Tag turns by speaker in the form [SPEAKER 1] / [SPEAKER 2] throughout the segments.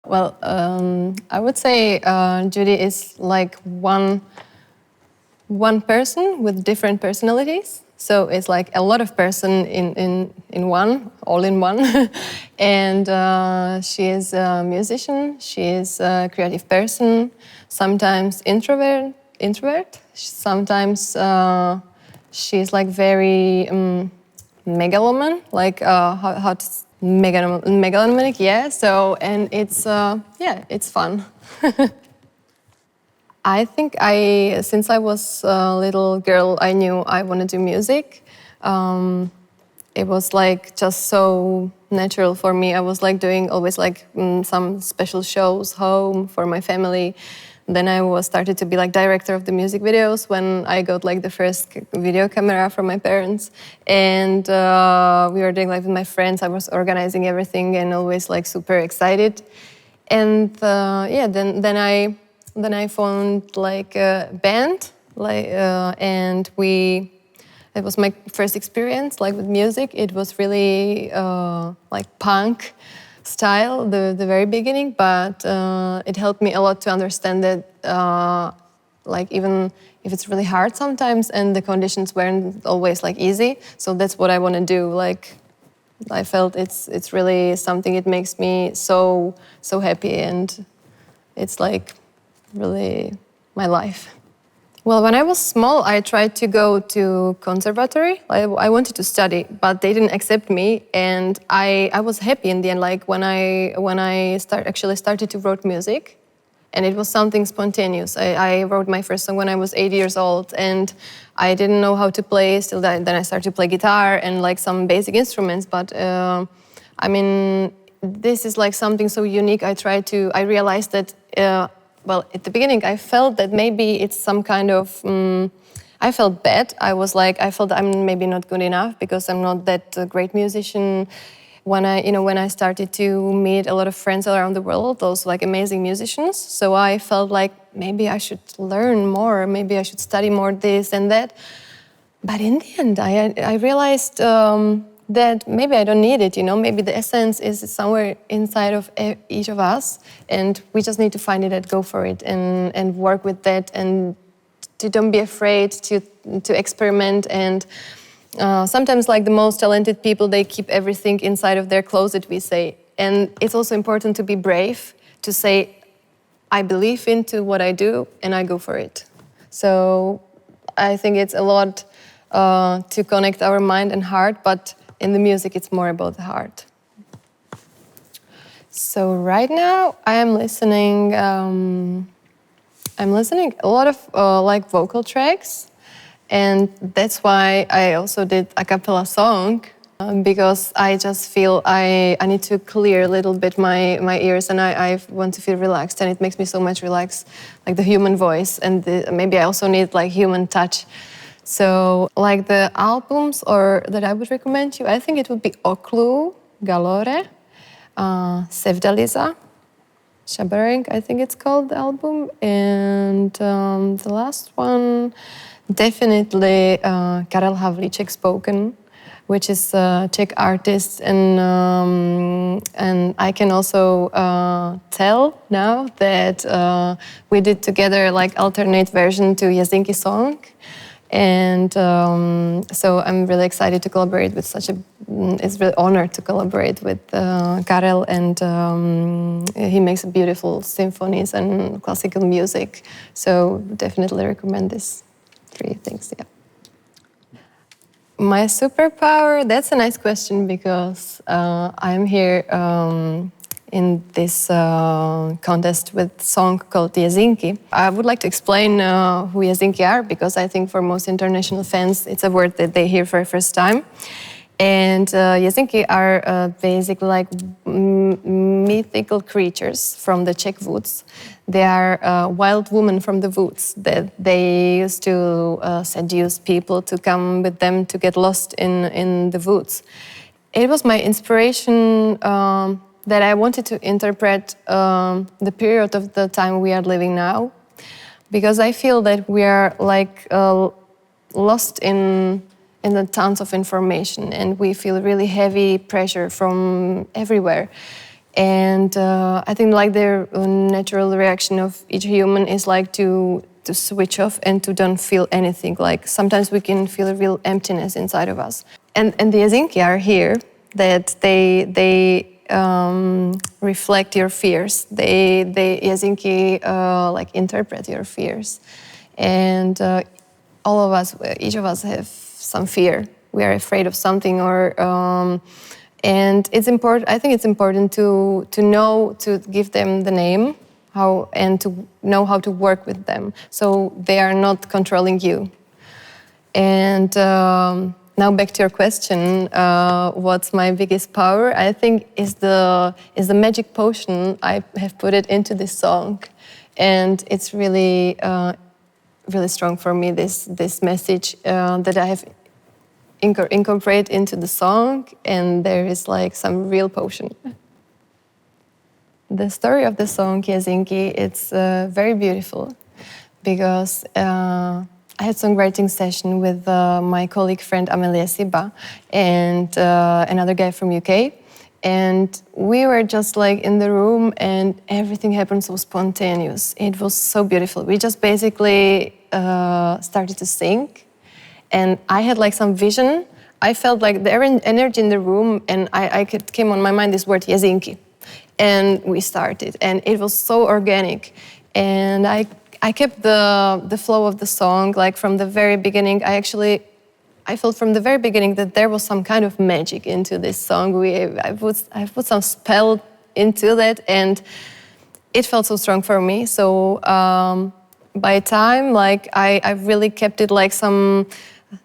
[SPEAKER 1] Well, I would say Giudi is like one person with different personalities. So it's like a lot of person in one, all in one. And she is a musician, she is a creative person, sometimes introvert. Sometimes she's like very megaloman, like how to megalomaniac, yeah. So, and it's it's fun. I think since I was a little girl, I knew I wanted to do music. It was like just so natural for me. I was like doing always like some special shows home for my family. Then I started to be like director of the music videos when I got like the first video camera from my parents. And we were doing like with my friends. I was organizing everything and always like super excited. And then I formed like a band, and it was my first experience like with music. It was really like punk style, the very beginning, but it helped me a lot to understand that like even if it's really hard sometimes and the conditions weren't always like easy. So that's what I want to do. Like I felt it's really something. It makes me so happy, and it's like really my life. Well, when I was small, I tried to go to conservatory. I wanted to study, but they didn't accept me, and I was happy in the end. Like when I started to write music, and it was something spontaneous. I wrote my first song when I was 8 years old, and I didn't know how to play. Still, then I started to play guitar and like some basic instruments. But I mean, this is like something so unique. I realized that. Well, at the beginning, I felt that maybe it's some kind of. I felt bad. I felt I'm maybe not good enough because I'm not that great musician. When I started to meet a lot of friends around the world, those like amazing musicians, so I felt like maybe I should learn more. Maybe I should study more this and that. But in the end, I realized that maybe I don't need it, maybe the essence is somewhere inside of each of us, and we just need to find it and go for it and work with that, and to don't be afraid to experiment. And sometimes like the most talented people, they keep everything inside of their closet, we say. And it's also important to be brave, to say, I believe into what I do and I go for it. So I think it's a lot to connect our mind and heart, but in the music, it's more about the heart. So right now, I am listening. I'm listening a lot of like vocal tracks, and that's why I also did a cappella song because I just feel I need to clear a little bit my ears, and I want to feel relaxed, and it makes me so much relax, like the human voice, and maybe I also need like human touch. So, like the albums that I would recommend you, I think it would be Oklu, Galore, Sevdaliza, Shabareng, I think it's called, the album. And the last one, definitely Karel Havlíček Spoken, which is a Czech artist. And I can also tell now that we did together like alternate version to Jezinky song. And so I'm really excited to collaborate with it's really honored to collaborate with Karel, and he makes beautiful symphonies and classical music. So definitely recommend these 3 things, yeah. My superpower, that's a nice question because I'm here in this contest with a song called Jezinky. I would like to explain who Jezinky are, because I think for most international fans, it's a word that they hear for the first time. And Jezinky are basically like mythical creatures from the Czech woods. They are wild women from the woods that they used to seduce people to come with them to get lost in the woods. It was my inspiration that I wanted to interpret the period of the time we are living now, because I feel that we are like lost in the tons of information, and we feel really heavy pressure from everywhere. And I think like the natural reaction of each human is like to switch off and to don't feel anything. Like sometimes we can feel a real emptiness inside of us. And the Jezinky are here that they reflect your fears. They Jezinky like interpret your fears. And all of us, each of us have some fear. We are afraid of something or and it's important. I think it's important to know, to give them the name, and to know how to work with them, so they are not controlling you. And now back to your question, what's my biggest power? I think is the magic potion I have put it into this song, and it's really really strong for me. This message that I have incorporate into the song, and there is like some real potion. The story of the song Jezinky, it's very beautiful because I had songwriting session with my colleague friend Amelia Siba and another guy from UK, and we were just like in the room and everything happened so spontaneous. It was so beautiful. We just basically started to sing. And I had like some vision. I felt like the energy in the room, and came on my mind this word Jezinky. And we started, and it was so organic. And I kept the flow of the song, like from the very beginning. I felt from the very beginning that there was some kind of magic into this song. I put some spell into that, and it felt so strong for me. So by time, like I really kept it like some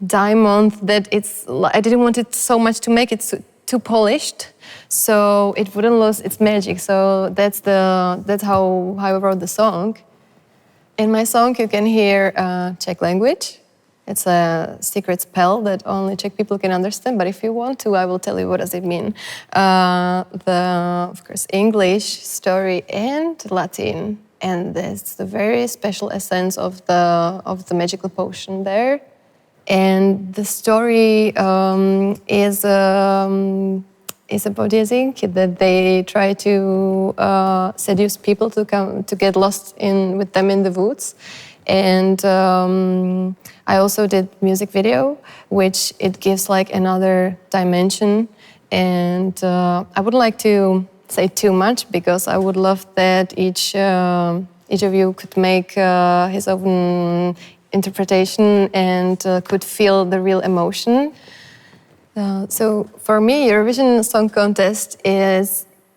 [SPEAKER 1] diamond that I didn't want it so much to make it too polished, so it wouldn't lose its magic. So that's how I wrote the song. In my song, you can hear Czech language. It's a secret spell that only Czech people can understand. But if you want to, I will tell you what does it mean. Of course, English, story, and Latin, and that's the very special essence of the magical potion there. And the story is about Jezinky, that they try to seduce people to come to get lost with them in the woods. And I also did music video, which it gives like another dimension. And I wouldn't like to say too much because I would love that each of you could make his own interpretation and could feel the real emotion. So for me, Eurovision Song Contest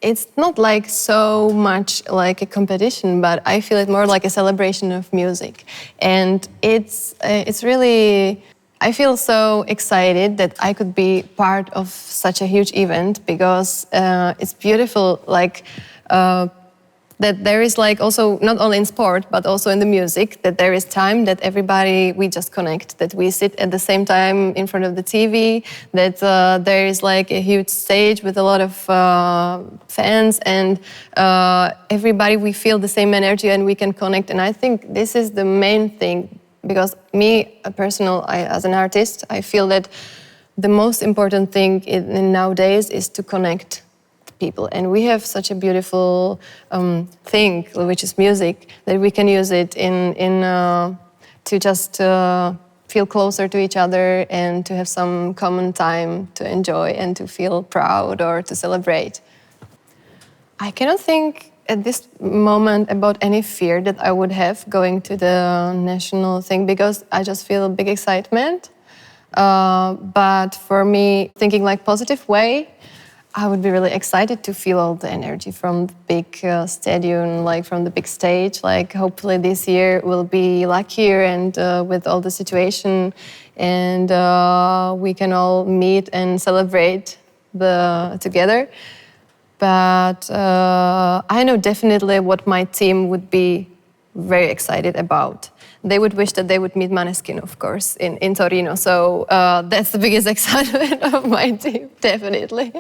[SPEAKER 1] it's not like so much like a competition, but I feel it more like a celebration of music. And it's really, I feel so excited that I could be part of such a huge event because it's beautiful, like that there is like also, not only in sport, but also in the music, that there is time that everybody, we just connect, that we sit at the same time in front of the TV, that there is like a huge stage with a lot of fans and everybody, we feel the same energy and we can connect. And I think this is the main thing, because me, as an artist, I feel that the most important thing in nowadays is to connect people, and we have such a beautiful thing, which is music, that we can use it to just feel closer to each other and to have some common time to enjoy and to feel proud or to celebrate. I cannot think at this moment about any fear that I would have going to the national thing, because I just feel big excitement. But for me, thinking like positive way, I would be really excited to feel all the energy from the big stadium, like from the big stage. Like hopefully this year will be luckier and with all the situation, and we can all meet and celebrate together. But I know definitely what my team would be very excited about. They would wish that they would meet Måneskin, of course, in Torino. So that's the biggest excitement of my team, definitely.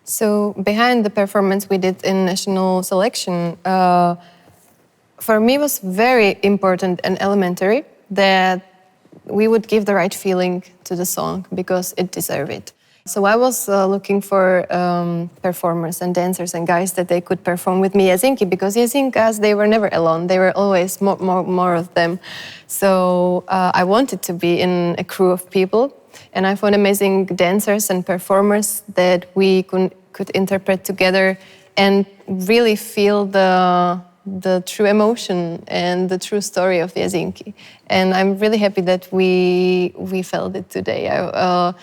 [SPEAKER 1] So behind the performance we did in national selection, for me was very important and elementary that we would give the right feeling to the song, because it deserved it. So I was looking for performers and dancers and guys that they could perform with me Jezinky, because Jezinkas, they were never alone. They were always more of them. So I wanted to be in a crew of people, and I found amazing dancers and performers that we could interpret together and really feel the true emotion and the true story of Jezinky. And I'm really happy that we felt it today.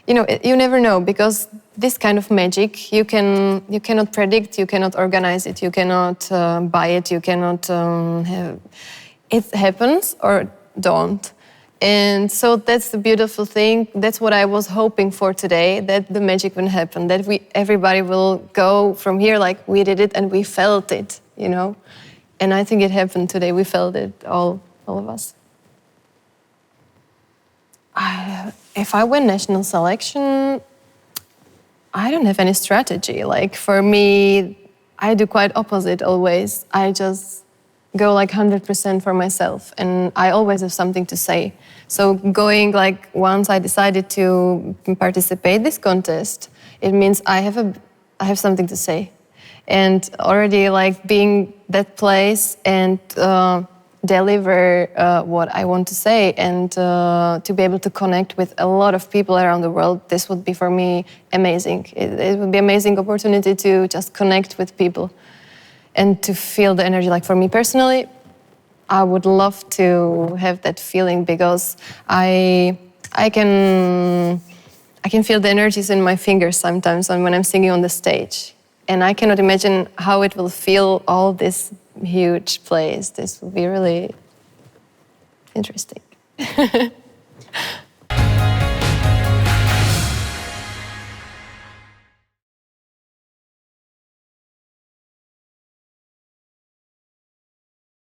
[SPEAKER 1] You know, you never know, because this kind of magic you cannot predict, you cannot organize it, you cannot buy it, you cannot have it happens or don't. And so that's the beautiful thing. That's what I was hoping for today, that the magic will happen, that everybody will go from here like we did it and we felt it, you know. And I think it happened today. We felt it, all of us. If I win national selection, I don't have any strategy. Like, for me, I do quite opposite always. I just go like 100% for myself, and I always have something to say. So going like, once I decided to participate this contest, it means I have something to say. And already like being that place and deliver what I want to say, and to be able to connect with a lot of people around the world, this would be for me amazing. It would be an amazing opportunity to just connect with people and to feel the energy. Like, for me personally, I would love to have that feeling, because I can feel the energies in my fingers sometimes when I'm singing on the stage. And I cannot imagine how it will feel, all this huge place. This will be really interesting.